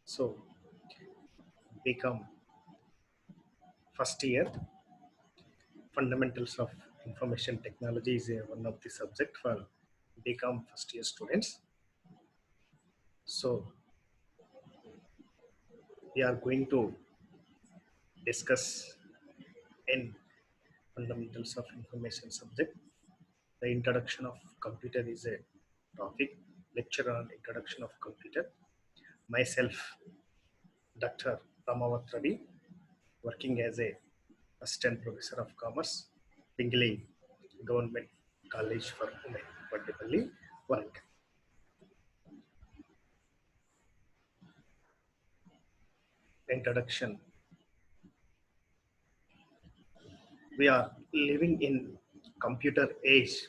So become first year. Fundamentals of information technology is one of the subject for become first year students. So we are going to discuss in fundamentals of information subject. The introduction of computer is a topic. Lecture on introduction of computer. Myself, Dr. Ramavat Ravi, working as a assistant professor of commerce, Pingley Government College for Women, Vaddepalli, Warangal. Introduction. We are living in computer age.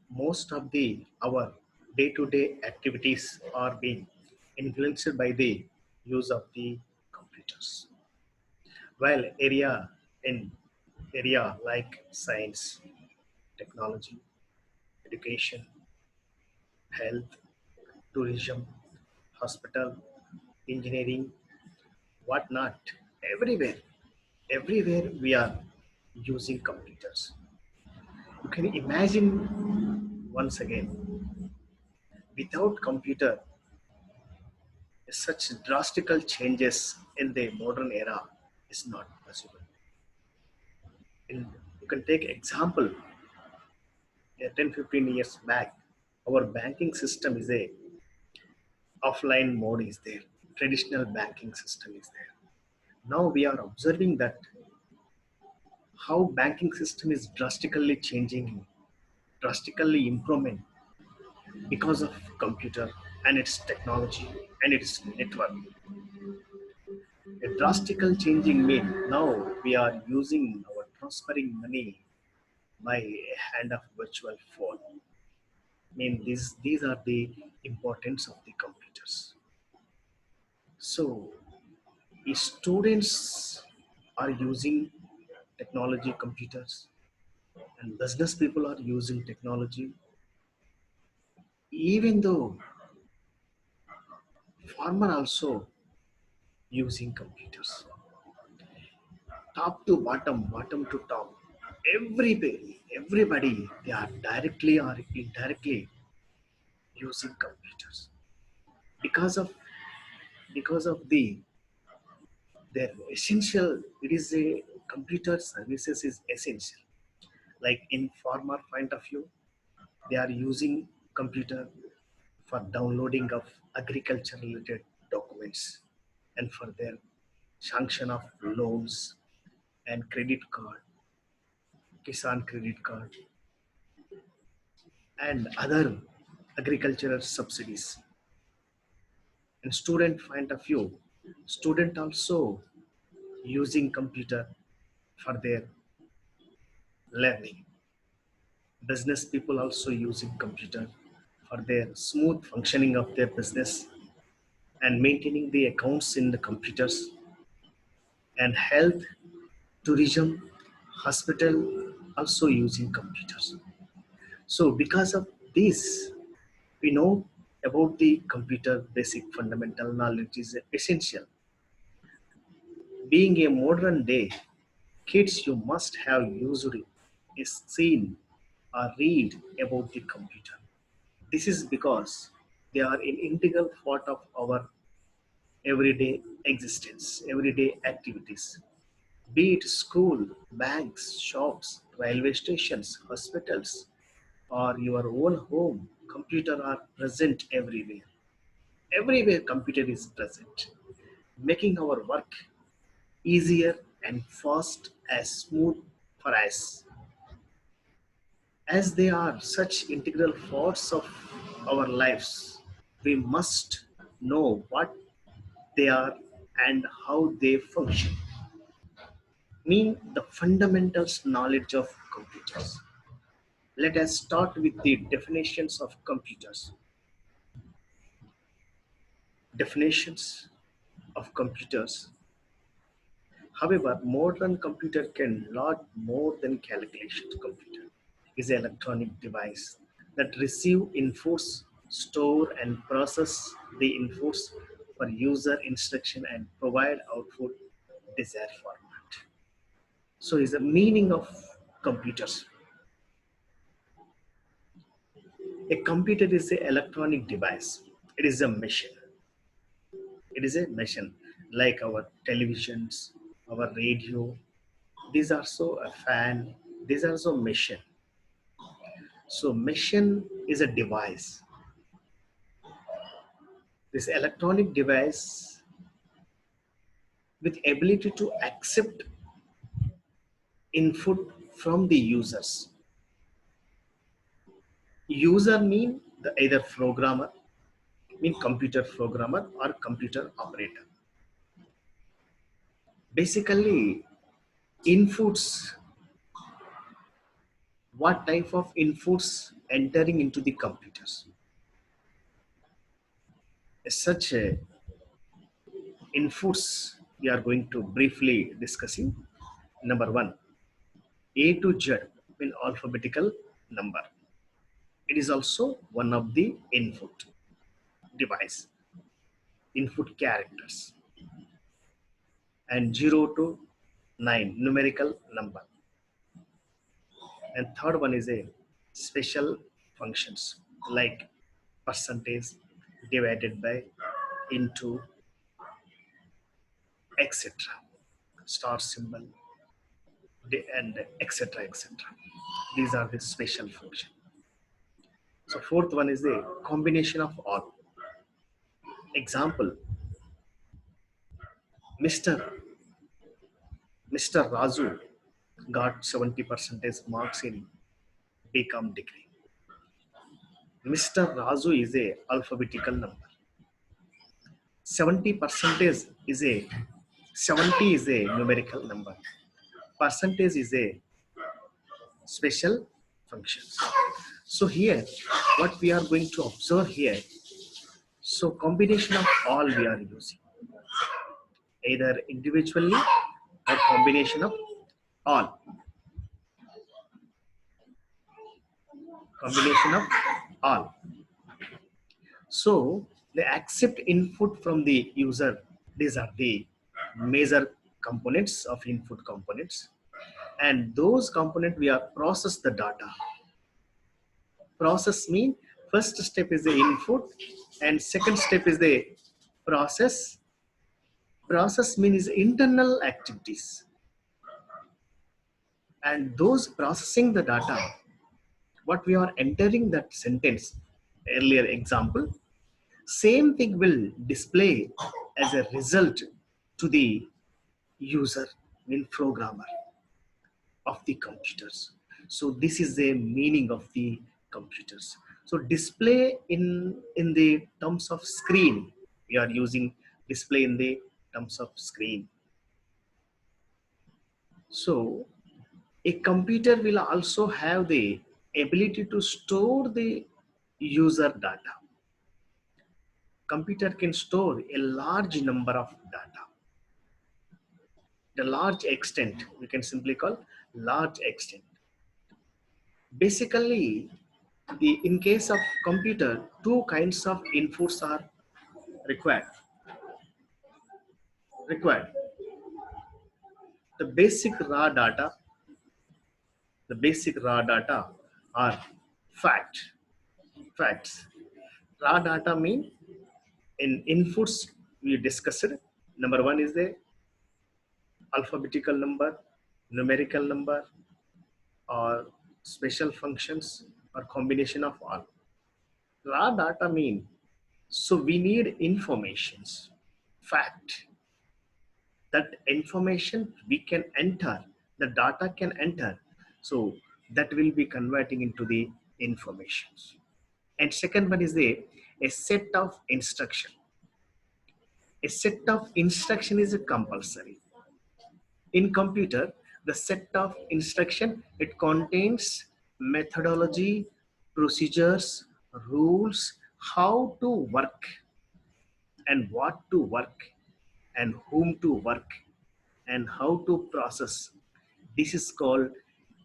Most of the our day-to-day activities are being influenced by the use of the computers. While area like science, technology, education, health, tourism, hospital, engineering, whatnot, everywhere, everywhere we are using computers. You can imagine once again, without computer, such drastical changes in the modern era is not possible. In, you can take example, 10-15 years back, our banking system is a offline mode is there. Traditional banking system is there. Now we are observing that how banking system is drastically changing, drastically improvement because of computer and its technology and its network. A drastical changing mean now we are using our transferring money by a hand of virtual phone. Mean these are the importance of the computers. So if students are using technology computers and business people are using technology, even though farmer also using computers, top to bottom, bottom to top, everybody they are directly or indirectly using computers because of the their essential. It is a computer services is essential. Like in farmer point of view, they are using computer for downloading of agriculture related documents and for their sanction of loans and credit card, kisan credit card, and other agricultural subsidies. And student point of view, student also using computer for their learning. Business people also using computer for their smooth functioning of their business and maintaining the accounts in the computers. And health, tourism, hospital also using computers. So because of this, we know about the computer basic fundamental knowledge is essential. Being a modern day kids, you must have used, seen, or read about the computer. This is because they are an integral part of our everyday existence, everyday activities. Be it school, banks, shops, railway stations, hospitals, or your own home, computer are present everywhere. Everywhere computer is present, making our work easier and fast as smooth for us. As they are such integral parts of our lives, we must know what they are and how they function. Mean the fundamentals knowledge of computers. Let us start with the definitions of computers. Definitions of computers. However, modern computer can lot more than calculation. Computer is an electronic device that receive inputs, store and process the inputs for user instruction and provide output desired format. So is the meaning of computers. A computer is an electronic device. It is a machine. It is a machine like our televisions, our radio. These are so a fan. These are so machine. So machine is a device. This electronic device with ability to accept input from the users. User mean the either programmer, mean computer programmer or computer operator. Basically, inputs, what type of inputs entering into the computers. Such inputs we are going to briefly discussing. Number one, A to Z in alphabetical number. It is also one of the input device, input characters, and 0 to 9 numerical number. And third one is a special functions like percentage divided by into etc. Star symbol and etc etc. These are the special function. So fourth one is the combination of all. Example, Mr. Mr. Razu got 70% marks in BCom degree. Mr. Razu is a alphabetical number. 70% is a 70 is a numerical number. Percentage is a special function. So here, what we are going to observe here, so combination of all we are using, either individually or combination of all. Combination of all. So they accept input from the user. These are the major components of input components. And those components we are process the data. Process mean first step is the input and second step is the process. Process mean is internal activities. And those processing the data, what we are entering that sentence, earlier example, same thing will display as a result to the user, mean programmer of the computers. So this is the meaning of the computers. So display in the terms of screen, we are using display in the terms of screen. So a computer will also have the ability to store the user data. Computer can store a large number of data. The large extent, we can simply call large extent. Basically, in case of computer, two kinds of inputs are required. The basic raw data, are facts. Raw data mean in inputs we discussed. Number one is the alphabetical number, numerical number, or special functions, or combination of all. Raw data mean, so we need informations, fact. That information we can enter, the data can enter. So that will be converting into the informations. And second one is a set of instruction. A set of instruction is a compulsory. In computer, the set of instruction, it contains methodology, procedures, rules, how to work and what to work and whom to work and how to process. This is called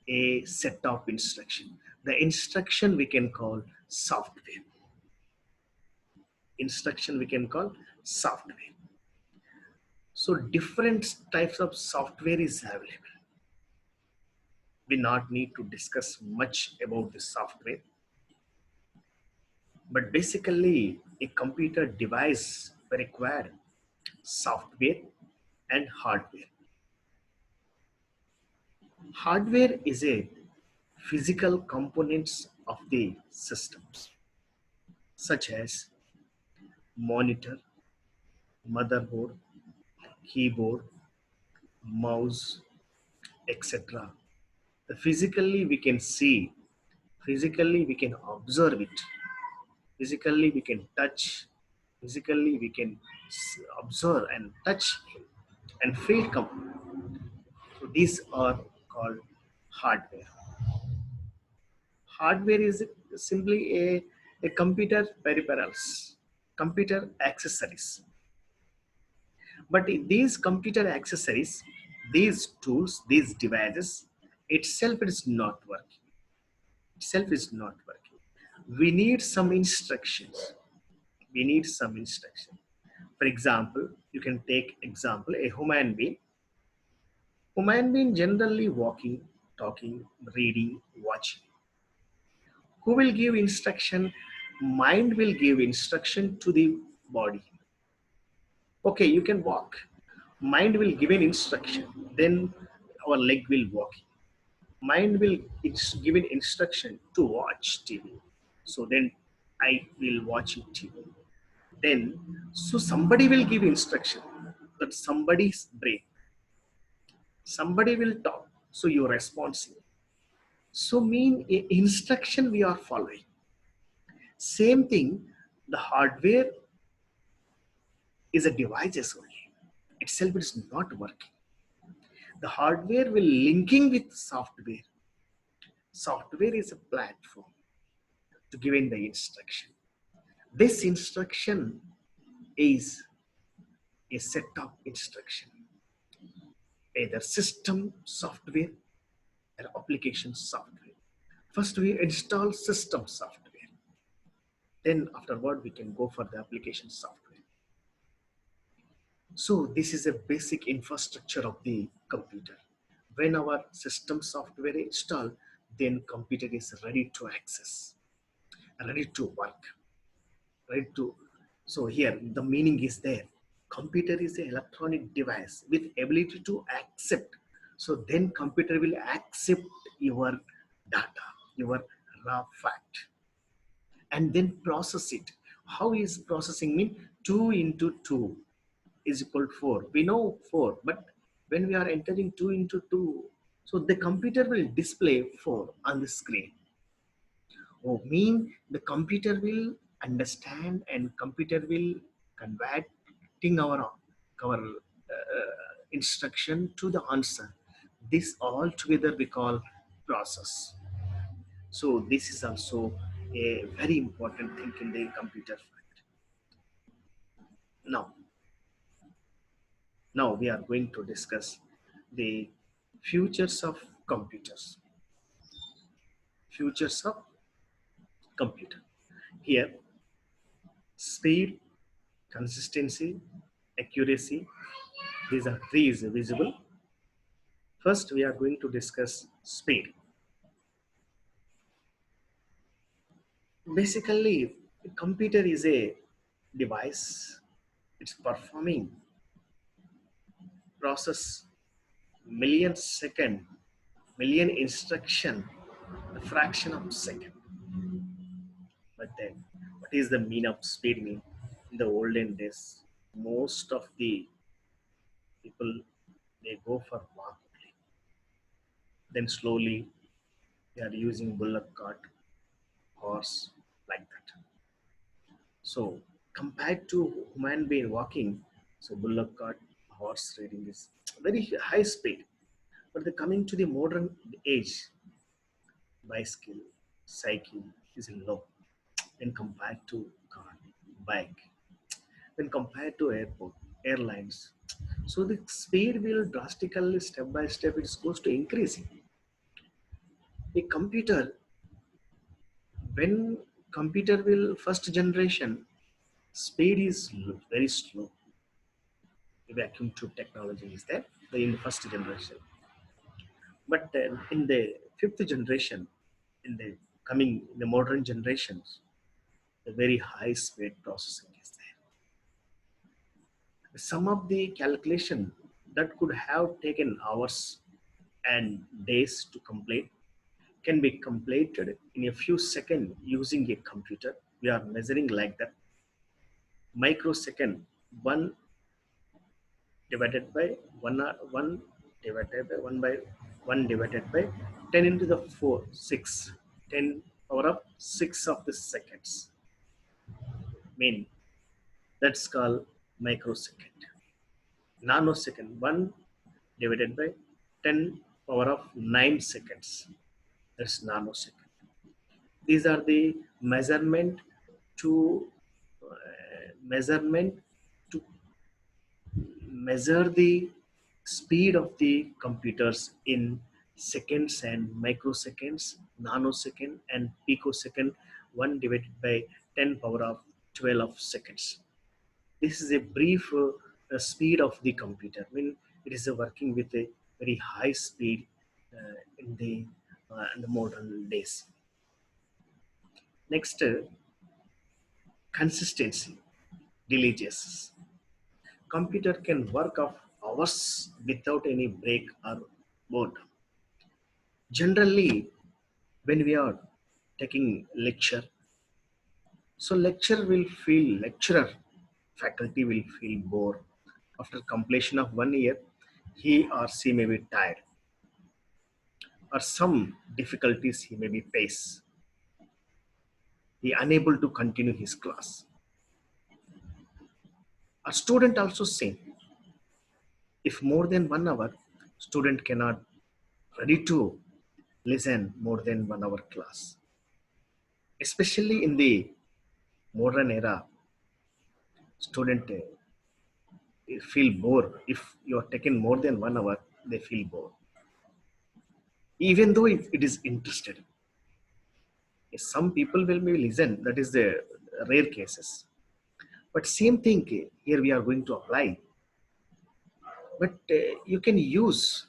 a set of instruction. The instruction we can call software. Instruction we can call software. So different types of software is available. We not need to discuss much about the software, but basically a computer device require software and hardware. Hardware is a physical components of the systems, such as monitor, motherboard, keyboard, mouse, etc. Physically we can see, physically we can observe it, physically we can touch, physically we can observe and touch him and feel comfort. So these are called hardware. Hardware is simply a computer peripherals, computer accessories. But these computer accessories, these tools, these devices, itself is not working. Itself is not working. We need some instructions. We need some instruction. For example, you can take example a human being. Human being generally walking, talking, reading, watching. Who will give instruction? Mind will give instruction to the body. Okay, you can walk. Mind will give an instruction. Then our leg will walk. Mind will give an instruction to watch TV. So then I will watch TV. Then, so somebody will give instruction that somebody's brain. Somebody will talk. So you're responsive. So mean instruction we are following. Same thing, the hardware is a devices only. Itself is not working. The hardware will linking with software. Software is a platform to give in the instruction. This instruction is a set of instruction, either system software or application software. First we install system software. Then afterward we can go for the application software. So this is a basic infrastructure of the computer. When our system software is installed, then computer is ready to access, ready to work, ready to. So here the meaning is there. Computer is an electronic device with ability to accept. So then computer will accept your data, your raw fact, and then process it. How is processing mean? 2 into 2 is equal to 4. We know 4, but when we are entering 2 into 2, so the computer will display 4 on the screen. Oh, mean the computer will understand and computer will converting our instruction to the answer. This all together we call process. So this is also a very important thing in the computer field. Now, now we are going to discuss the futures of computers. Futures of computer. Here, speed, consistency, accuracy, these are three is visible. First, we are going to discuss speed. Basically, a computer is a device. It's performing process million second, million instruction, a fraction of second. But then, what is the mean of speed mean? In the olden days, most of the people they go for walk only. Then slowly they are using bullock cart, horse, like that. So compared to human being walking, so bullock cart, horse riding is very high speed. But the coming to the modern age, bicycle, cycle is low when compared to car, bike, when compared to airport, airlines. So the speed will drastically step by step it's goes to increasing. A computer, when computer will first generation, Speed is very slow. The vacuum tube technology is there in the first generation. But in the fifth generation, in the coming in the modern generations, the very high speed processing is there. Some of the calculation that could have taken hours and days to complete can be completed in a few seconds using a computer. We are measuring like that microsecond, one divided by one divided by one divided by 10 into the 4 6 10 power of 6 of the seconds mean that's called microsecond. Nanosecond, 1 divided by 10 power of 9 seconds, that's nanosecond. These are the measurement to measurement to measure the speed of the computers in seconds and microseconds, nanosecond and picosecond, 1 divided by 10 power of 12 seconds. This is a brief speed of the computer. I mean, it is working with a very high speed in the modern days. Next, consistency, diligence. Computer can work of hours without any break or boredom. Generally, when we are taking lecture, so lecturer, faculty will feel bored. After completion of 1 year, he or she may be tired, or some difficulties he may be face. He unable to continue his class. A student also same. If more than 1 hour, student cannot ready to listen more than 1 hour class. Especially in the modern era, student feel bored. If you are taken more than 1 hour, they feel bored. Even though it is interested. Some people will maybe listen, that is the rare cases. But same thing here we are going to apply. But you can use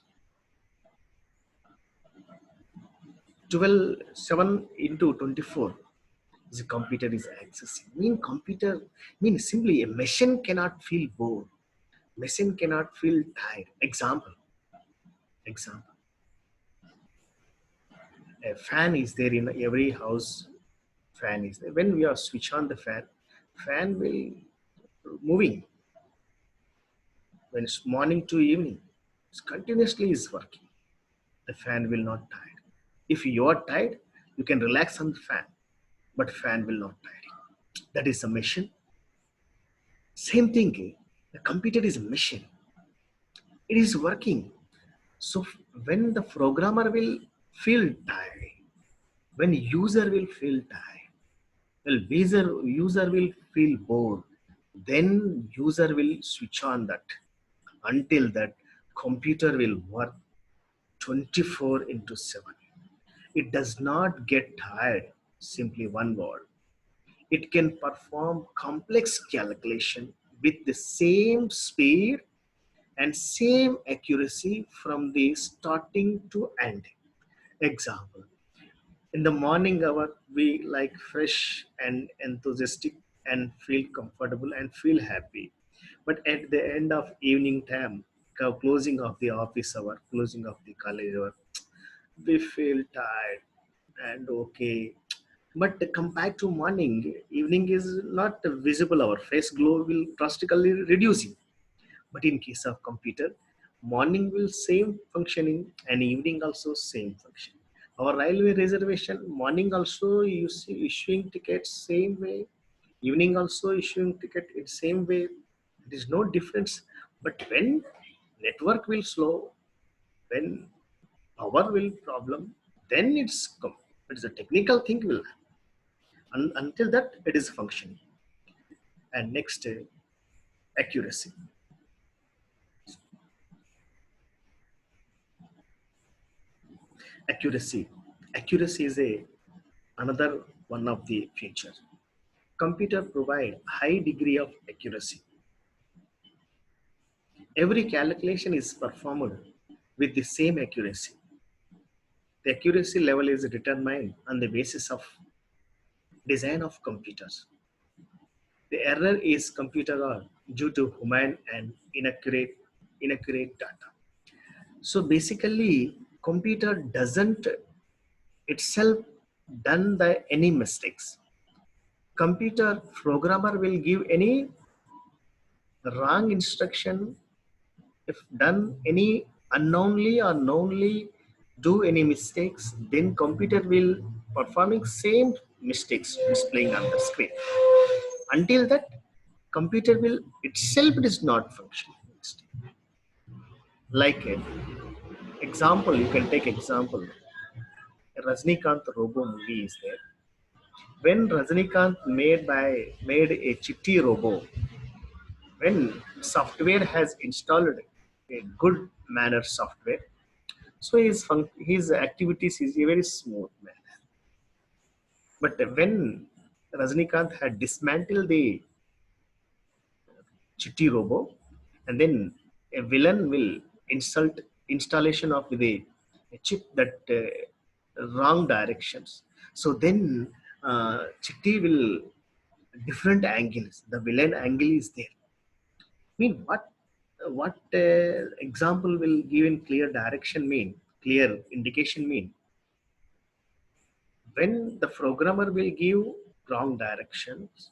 7 into 24. The computer is accessing. Mean simply a machine cannot feel bored. Machine cannot feel tired. Example. A fan is there in every house. Fan is there. When we are switch on the fan will moving. When it's morning to evening, it's continuously is working. The fan will not tire. If you are tired, you can relax on the fan, but fan will not tire you. That is a machine. Same thing. The computer is a machine. It is working. So when the programmer will feel tired, when user will feel tired, well, user will feel bored, then user will switch on that. Until that, computer will work 24 into 7. It does not get tired, simply one word. It can perform complex calculation with the same speed and same accuracy from the starting to end. Example, in the morning hour, we like fresh and enthusiastic and feel comfortable and feel happy. But at the end of evening time, closing of the office hour, closing of the college hour, we feel tired and okay. But compared to morning, evening is not visible. Our face glow will drastically reducing. But in case of computer, morning will same functioning and evening also same function. Our railway reservation, morning also you see issuing tickets same way, evening also issuing ticket in same way. There is no difference. But when network will slow, when power will problem, then it's a technical thing will until that it is functioning. And next, accuracy. Accuracy is a another one of the feature. Computer provide high degree of accuracy. Every calculation is performed with the same accuracy. The accuracy level is determined on the basis of design of computers. The error is computer error due to human and inaccurate data. So basically, computer doesn't itself done the any mistakes. Computer programmer will give any wrong instruction if done any unknownly or knowingly do any mistakes, then computer will performing same mistakes displaying on the screen. Until that, computer will itself is not functioning. Like example, you can take example. Rajnikant Robo movie is there. When Rajnikant made a Chitti Robo, when software has installed a good manner software, so his activities is a very smooth manner. But when Rajnikant had dismantled the Chitti Robo, and then a villain will insult installation of a chip that wrong directions. So then Chitti will different angles. The villain angle is there. I mean, what example will give in clear direction mean? Clear indication mean when the programmer will give wrong directions,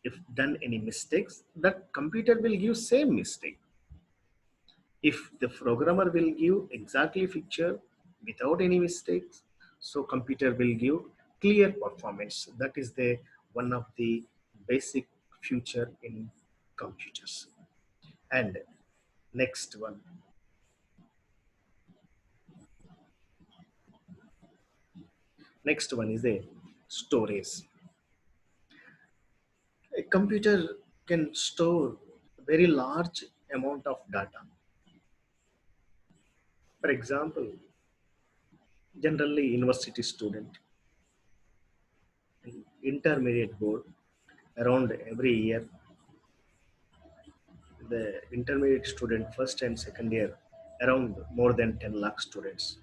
if done any mistakes, that computer will give same mistake. If the programmer will give exactly picture without any mistakes, so computer will give clear performance. That is the one of the basic feature in computers. And next one, next one is the storage. A computer can store very large amount of data. For example, generally university student, intermediate board, around every year, the intermediate student first and second year, around more than 10 lakh students.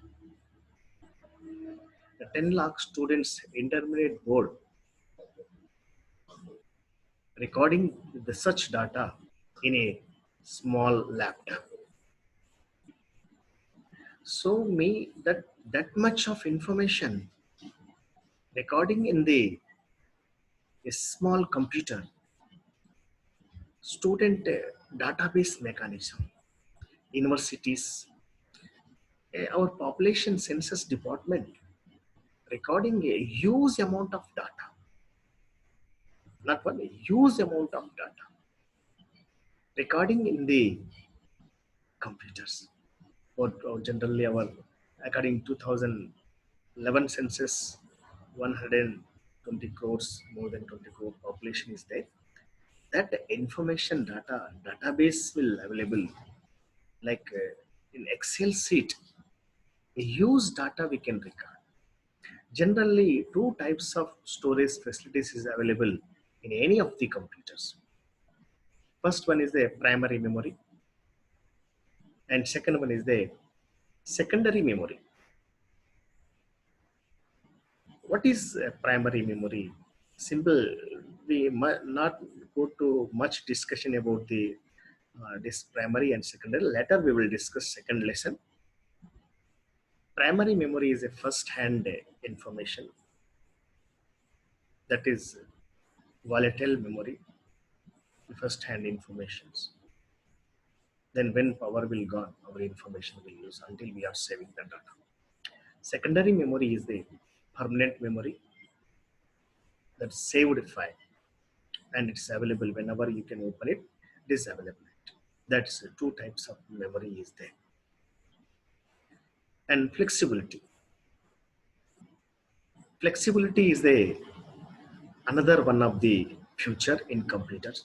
The 10 lakh students intermediate board recording the such data in a small laptop. So me that much of information recording in the a small computer student database mechanism. Universities, our population census department recording a huge amount of data, not one, a huge amount of data recording in the computers. Or generally our according 2011 census, 120 crores, more than 20 crore population is there. That information database will available like in Excel sheet, a huge data we can record. Generally, two types of storage facilities is available in any of the computers. First one is the primary memory, and second one is the secondary memory. What is primary memory? Simple. We not go to much discussion about the this primary and secondary. Later we will discuss second lesson. Primary memory is a first-hand information, that is volatile memory, first-hand informations. Then when power will gone, our information will use until we are saving the data. Secondary memory is the permanent memory, that's saved file, and it's available whenever you can open it. It is available. That's two types of memory is there. And flexibility. Flexibility is the another one of the future in computers.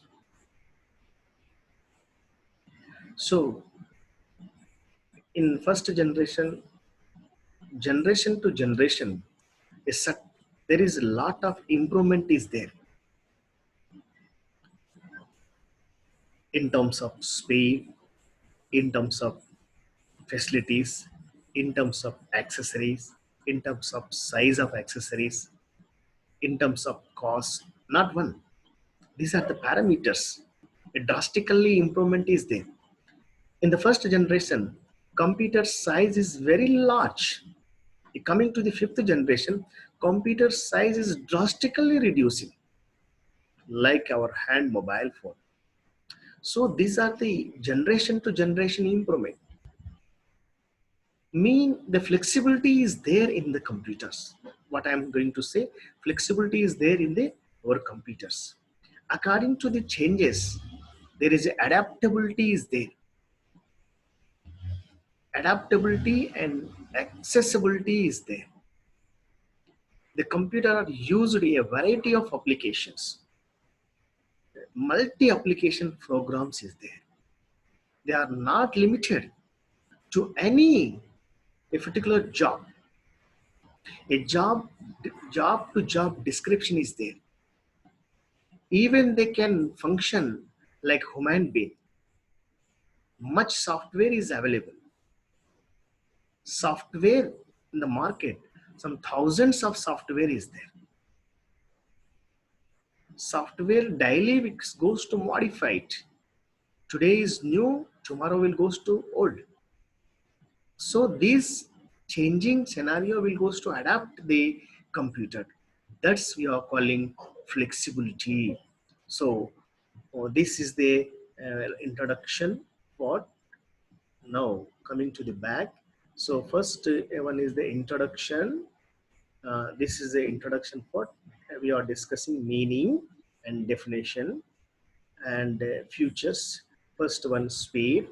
So in first generation to generation is There is a lot of improvement is there in terms of speed, in terms of facilities, in terms of accessories, in terms of size of accessories, in terms of cost. Not one. These are the parameters. A drastically improvement is there. In the first generation, computer size is very large. Coming to the fifth generation, computer size is drastically reducing, like our hand mobile phone. So these are the generation to generation improvement. Mean the flexibility is there in the computers. What I'm going to say, flexibility is there in the our computers. According to the changes, there is adaptability is there. Adaptability and accessibility is there. The computer are used in a variety of applications. Multi-application programs is there. They are not limited to any a particular job. A job to job description is there. Even they can function like human being. Much software is available. Software in the market, some thousands of software is there. Software daily goes to modified. Today is new, tomorrow will goes to old. So this changing scenario will goes to adapt the computer. That's we are calling flexibility. So this is the introduction for now. Coming to the back. So first one is the introduction. This is the introduction for we are discussing meaning and definition and futures. First one speed,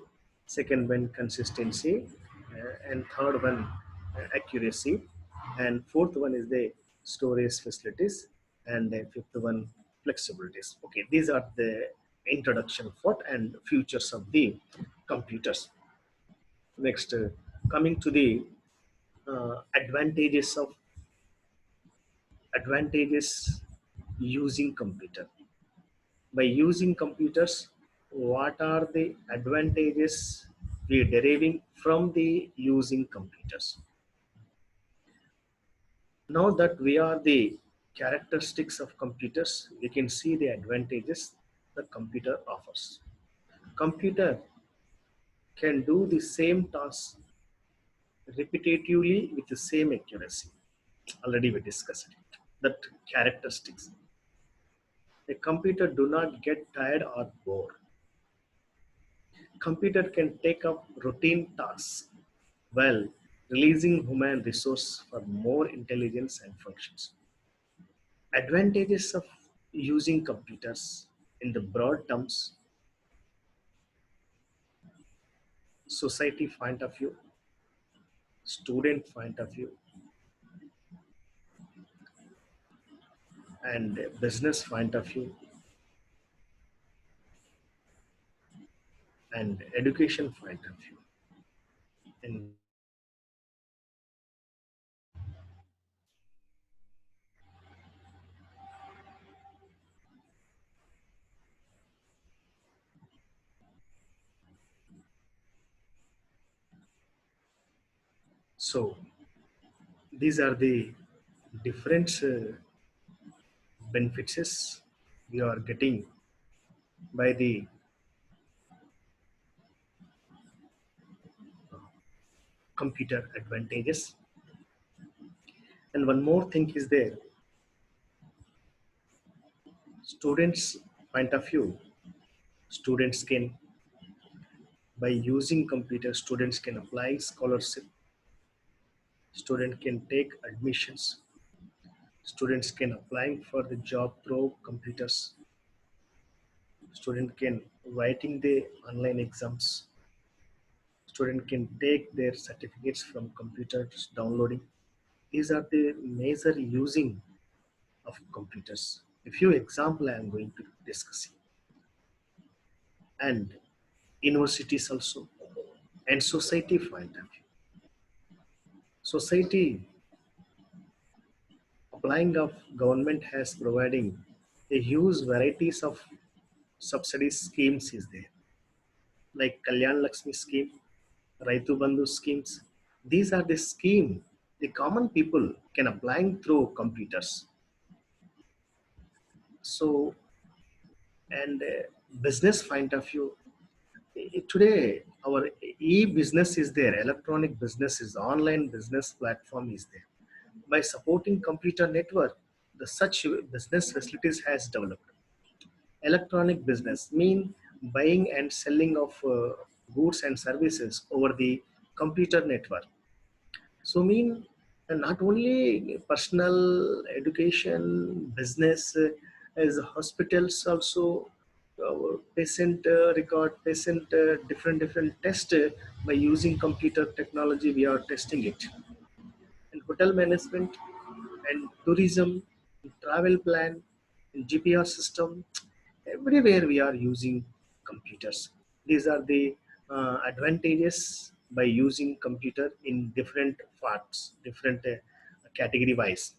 second one consistency, and third one accuracy, and fourth one is the storage facilities, and the fifth one flexibilities. Okay, these are the introduction for and futures of the computers. Next, coming to the advantages using computer. By using computers, what are the advantages we are deriving from the using computers? Now that we are the characteristics of computers, we can see the advantages the computer offers. Computer can do the same task repetitively with the same accuracy. Already we discussed it. That characteristics. A computer do not get tired or bored. Computer can take up routine tasks while releasing human resource for more intelligence and functions. Advantages of using computers in the broad terms, society point of view, student point of view, and business point of view, and education point of view. And so these are the different benefits we are getting by the computer advantages. And one more thing is there, students point of view, students can, by using computer, students can apply scholarship, student can take admissions, students can apply for the job through computers, student can writing the online exams, student can take their certificates from computers downloading. These are the major using of computers. A few example I am going to discuss, and universities also, and society point of view. Society applying of government has providing a huge varieties of subsidy schemes is there, like Kalyan Lakshmi scheme, Raitu Bandhu schemes. These are the scheme the common people can applying through computers. So, and business point of view, today our e-business is there, electronic business is online business platform is there. By supporting computer network, the such business facilities has developed. Electronic business mean buying and selling of goods and services over the computer network. So mean not only personal education, business, as hospitals also patient record, patient different test by using computer technology. We are testing it, and hotel management and tourism, travel plan, and GPR system. Everywhere we are using computers. These are the advantages by using computer in different parts, different category wise.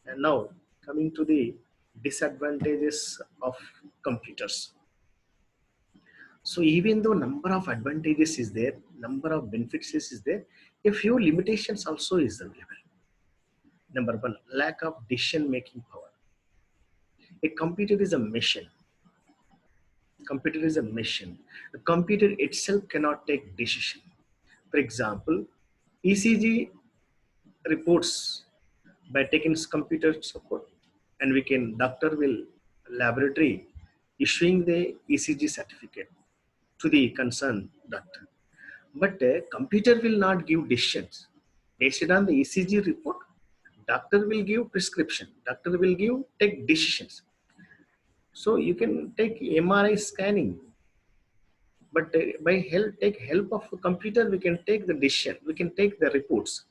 And now coming to the disadvantages of computers. So even though number of advantages is there, number of benefits is there, a few limitations also is available. Number one, lack of decision making power. A computer is a machine. Computer is a machine. The computer itself cannot take decision. For example, ECG reports by taking computer support, and we can doctor will laboratory issuing the ECG certificate to the concerned doctor. But computer will not give decisions based on the ECG report. Doctor will give prescription. Doctor will give take decisions. So you can take MRI scanning, but by take help of a computer, we can take the decision. We can take the reports,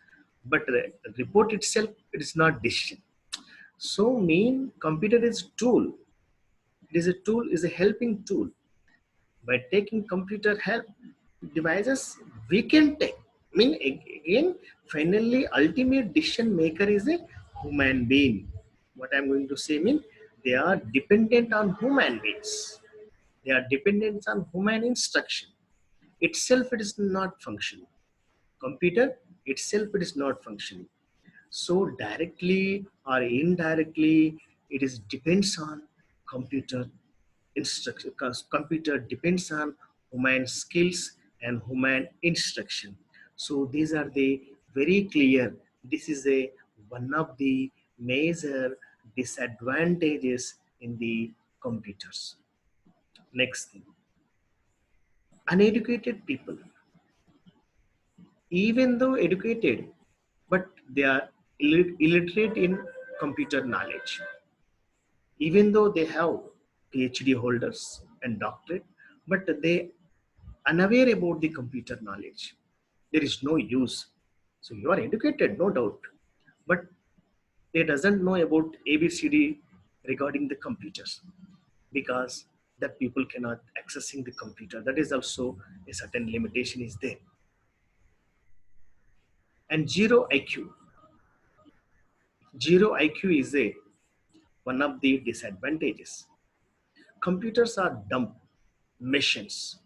but the report itself it is not decision. So mean computer is tool. It is a tool, is a helping tool. By taking computer help devices, we can take. Mean again, finally, ultimate decision maker is a human being. What I'm going to say mean they are dependent on human beings. They are dependent on human instruction. Itself, it is not functioning. Computer itself, it is not functioning. So directly or indirectly, it is depends on computer instruction. Because computer depends on human skills and human instruction. So these are the very clear. This is a one of the major disadvantages in the computers. Next thing, uneducated people, even though educated, but they are illiterate in computer knowledge. Even though they have PhD holders and doctorate, but they unaware about the computer knowledge. There is no use. So you are educated, no doubt, but they doesn't know about ABCD regarding the computers because that people cannot accessing the computer. That is also a certain limitation is there. And zero IQ. Zero IQ is a one of the disadvantages. Computers are dumb machines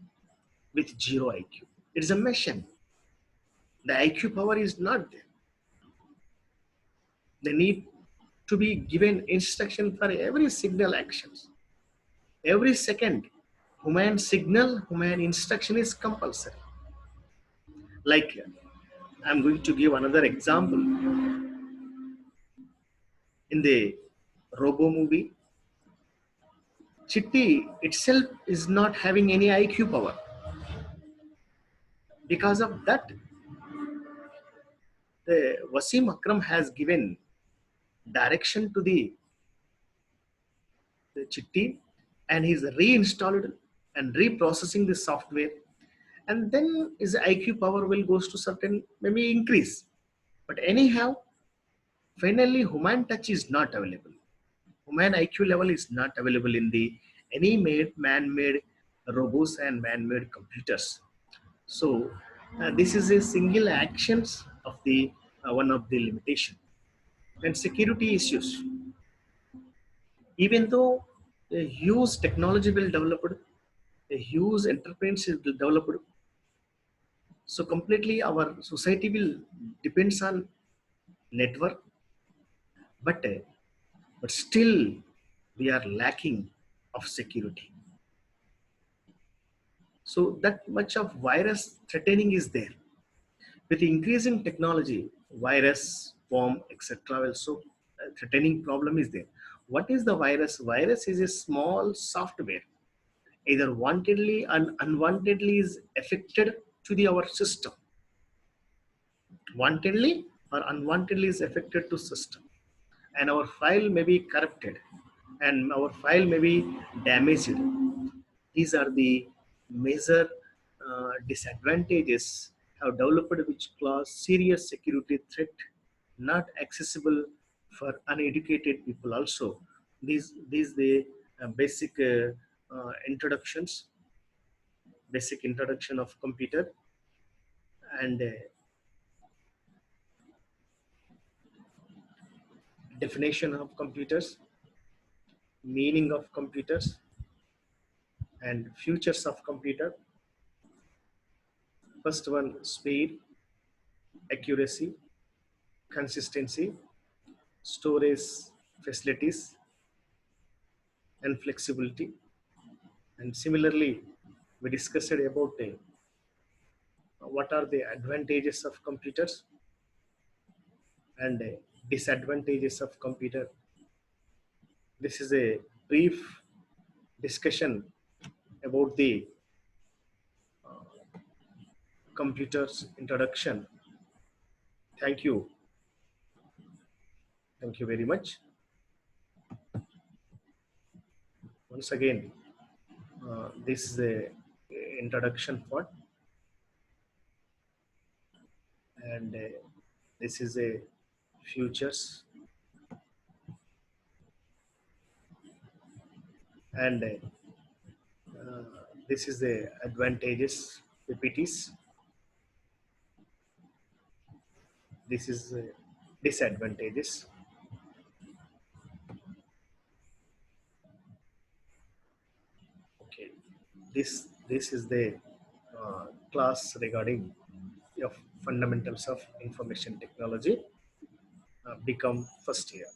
with zero IQ. It is a machine. The IQ power is not there. They need to be given instruction for every signal actions. Every second, human signal, human instruction is compulsory. Like I'm going to give another example. In the Robo movie, Chitti itself is not having any IQ power. Because of that, the Wasim Akram has given direction to the Chitti, and he's reinstalled and reprocessing the software, and then his IQ power will goes to certain maybe increase. But anyhow, finally human touch is not available. Human IQ level is not available in the any man-made robots and man-made computers. So this is a single actions of the one of the limitation. and security issues. Even though a huge technology will develop, a huge enterprise will develop, so completely our society will depends on network, but but still we are lacking of security. So that much of virus threatening is there. With increasing technology, virus, worm, etc. also threatening problem is there. What is the virus? Virus is a small software, either wantedly and unwantedly is affected to our system. Wantedly or unwantedly is affected to system, and our file may be corrupted, and our file may be damaged. These are the major disadvantages have developed which cause serious security threat, not accessible for uneducated people also. These the basic introductions, basic introduction of computer, and definition of computers, meaning of computers, and futures of computer. First one, speed, accuracy, consistency, storage facilities, and flexibility. And similarly, we discussed about what are the advantages of computers and disadvantages of computer. This is a brief discussion about the computers introduction. Thank you. Thank you very much. Once again, this is a introduction part, and this is a futures, and this is the advantages, PPTs. This is disadvantages. Okay, this is the class regarding of fundamentals of information technology. Become first year.